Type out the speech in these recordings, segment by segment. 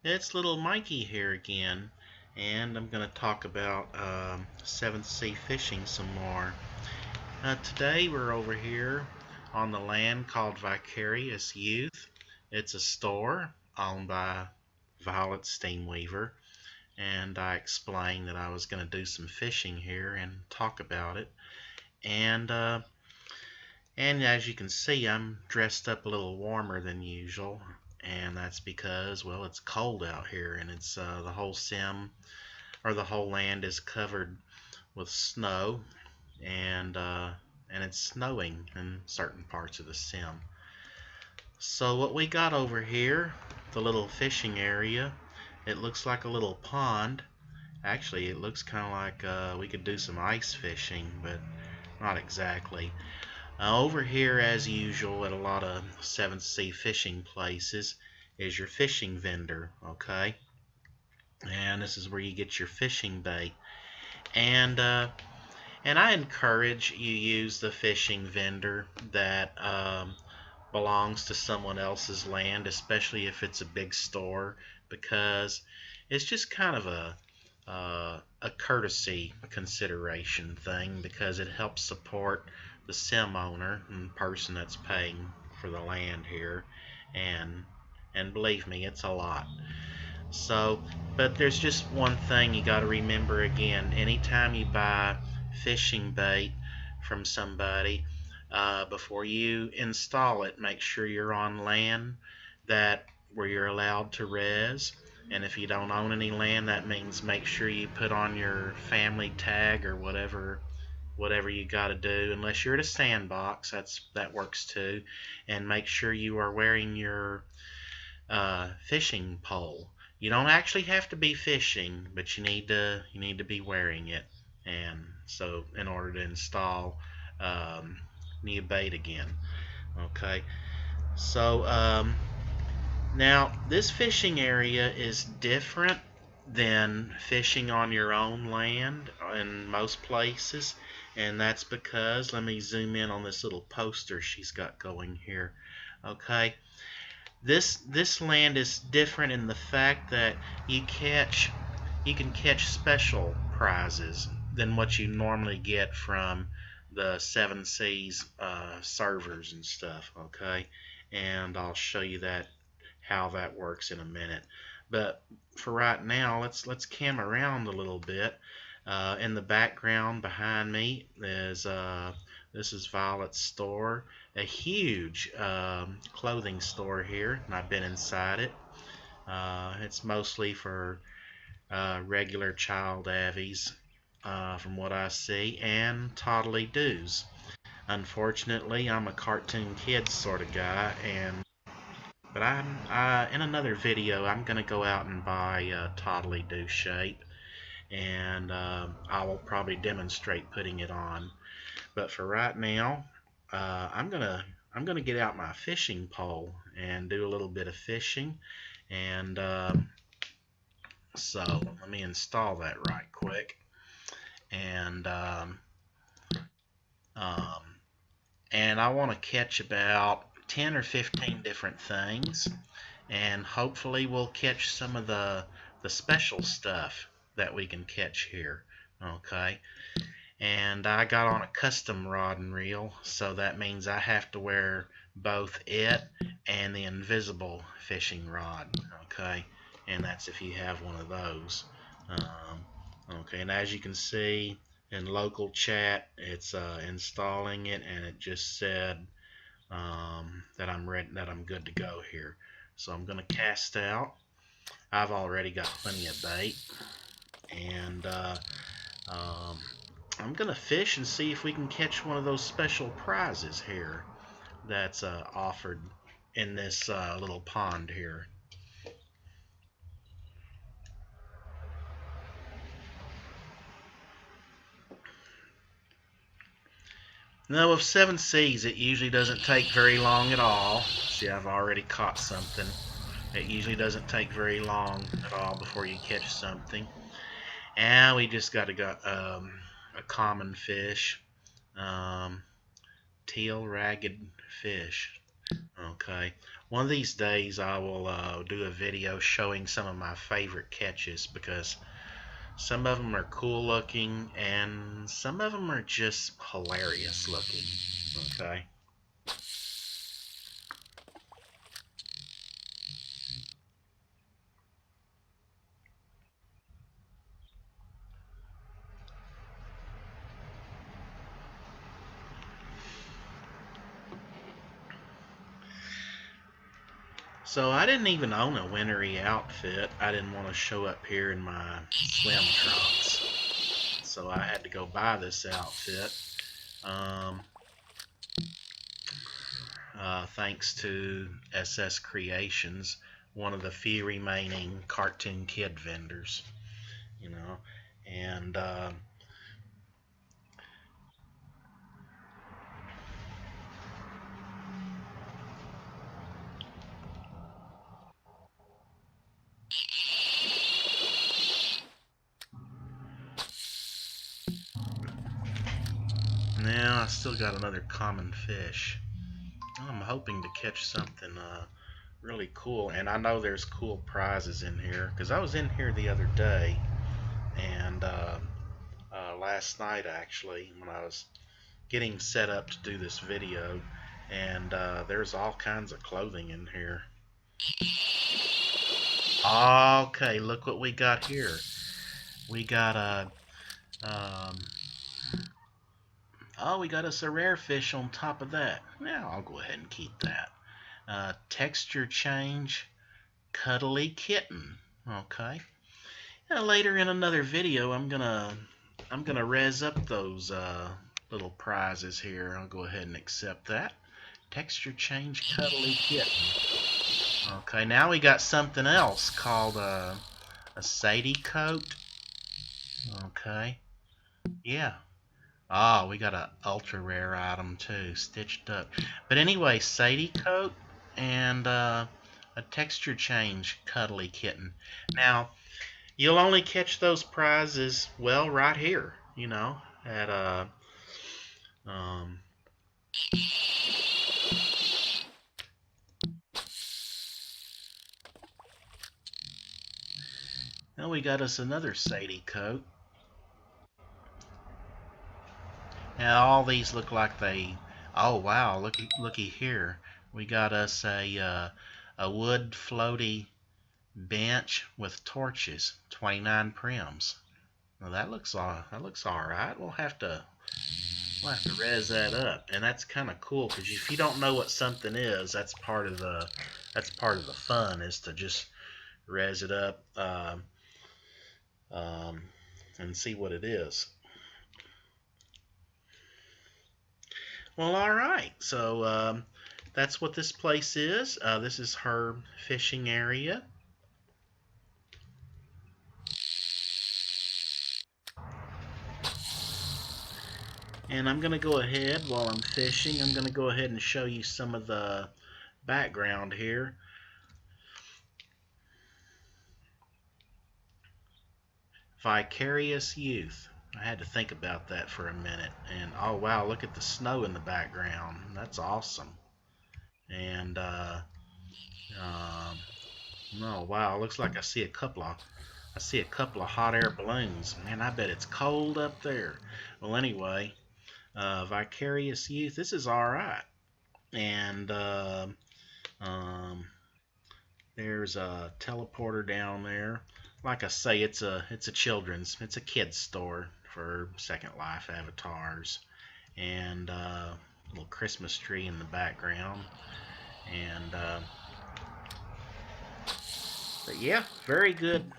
It's little Mikey here again, and I'm going to talk about 7th Sea fishing some more. Today we're over here on the land called Vicarious Youth. It's a store owned by Violet Steamweaver, and I explained that I was going to do some fishing here and talk about it. And as you can see, I'm dressed up a little warmer than usual, and that's because, well, it's cold out here, and it's the whole the whole land is covered with snow, and it's snowing in certain parts of the sim. So what we got over here, the little fishing area, it looks like a little pond. Actually, it looks kind of like we could do some ice fishing, but not exactly. Over here, as usual, at a lot of 7th Sea fishing places, is your fishing vendor, okay? And this is where you get your fishing bait. And I encourage you use the fishing vendor that belongs to someone else's land, especially if it's a big store, because it's just kind of a courtesy consideration thing, because it helps support the sim owner and person that's paying for the land here, and believe me, it's a lot. So, but there's just one thing you got to remember again: anytime you buy fishing bait from somebody, before you install it, make sure you're on land that where you're allowed to res. And if you don't own any land, that means make sure you put on your family tag or whatever you got to do, unless you're at a sandbox, that works too. And make sure you are wearing your fishing pole. You don't actually have to be fishing, but you need to be wearing it, and so in order to install new bait again. Okay, so now this fishing area is different than fishing on your own land in most places, and that's because, let me zoom in on this little poster she's got going here. Okay, this land is different in the fact that you can catch special prizes than what you normally get from the 7 Seas servers and stuff. Okay, and I'll show you how that works in a minute. But for right now, let's cam around a little bit. In the background behind me is this is Violet's store, a huge clothing store here, and I've been inside it. It's mostly for regular child avies, from what I see, and toddly doos. Unfortunately, I'm a cartoon kids sort of guy, but in another video I'm gonna go out and buy toddly do shape, and I will probably demonstrate putting it on. But for right now, I'm gonna get out my fishing pole and do a little bit of fishing, and so let me install that right quick, and I want to catch about 10 or 15 different things, and hopefully we'll catch some of the special stuff that we can catch here. Okay, and I got on a custom rod and reel, so that means I have to wear both it and the invisible fishing rod. Okay, and that's if you have one of those. Okay, and as you can see in local chat, it's installing it, and it just said that I'm ready, that I'm good to go here. So I'm going to cast out. I've already got plenty of bait, and I'm going to fish and see if we can catch one of those special prizes here that's offered in this little pond here. Now with 7 Seas, it usually doesn't take very long at all. See, I've already caught something. It usually doesn't take very long at all before you catch something. And we just got a common fish, teal ragged fish. Okay, One of these days I will do a video showing some of my favorite catches, because some of them are cool looking and some of them are just hilarious looking. Okay. So I didn't even own a wintry outfit. I didn't want to show up here in my swim trunks, so I had to go buy this outfit. Um, Thanks to SS Creations, one of the few remaining cartoon kid vendors, you know. And now I still got another common fish. I'm hoping to catch something really cool, and I know there's cool prizes in here because I was in here the other day, and last night actually, when I was getting set up to do this video, and there's all kinds of clothing in here. Okay, look what we got here. We got a oh, we got us a rare fish on top of that. Now I'll go ahead and keep that. Texture change, cuddly kitten. Okay. Now, later in another video, I'm gonna res up those little prizes here. I'll go ahead and accept that. Texture change, cuddly kitten. Okay, now we got something else called a Sadie coat. Okay, yeah. Oh, we got a ultra rare item too, stitched up. But anyway, Sadie coat and a texture change, cuddly kitten. Now, you'll only catch those prizes, well, right here, at um, now we got us another Sadie coat. Now all these look like they, oh wow, looky here. We got us a wood floaty bench with torches, 29 prims. Well, that looks all right. We'll have to res that up, and that's kind of cool because if you don't know what something is, that's part of the fun, is to just res it up um, and see what it is. Well, all right. So that's what this place is. This is her fishing area. And I'm going to go ahead, while I'm fishing, I'm going to go ahead and show you some of the background here. Vicarious Youth. I had to think about that for a minute. And oh wow, look at the snow in the background. That's awesome. And oh wow, looks like I see a couple of hot air balloons. Man, I bet it's cold up there. Well, anyway, Vicarious Youth, this is all right. And um, there's a teleporter down there. Like I say, it's a kid's store for Second Life avatars, and a little Christmas tree in the background. And but yeah, very good,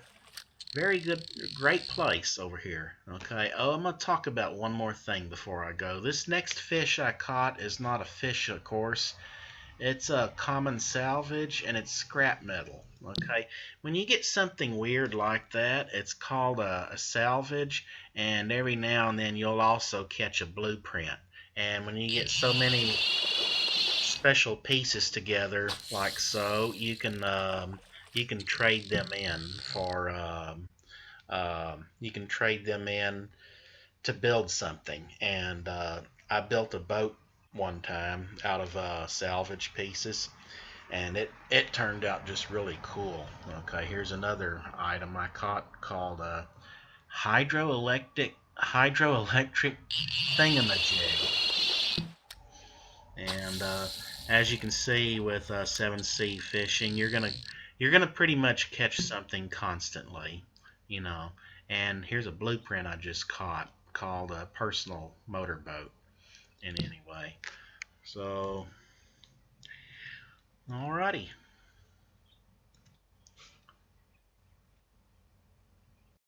great place over here. Okay. Oh, I'm gonna talk about one more thing before I go. This next fish I caught is not a fish, of course. It's a common salvage, and it's scrap metal. Okay, when you get something weird like that, it's called a salvage, and every now and then you'll also catch a blueprint. And when you get so many special pieces together, like so, you can trade them in for you can trade them in to build something. And I built a boat one time out of salvage pieces. and it turned out just really cool. Okay, here's another item I caught called a hydroelectric thingamajig. And as you can see with 7C fishing, you're gonna pretty much catch something constantly, you know. And here's a blueprint I just caught called a personal motorboat. And anyway, so alrighty.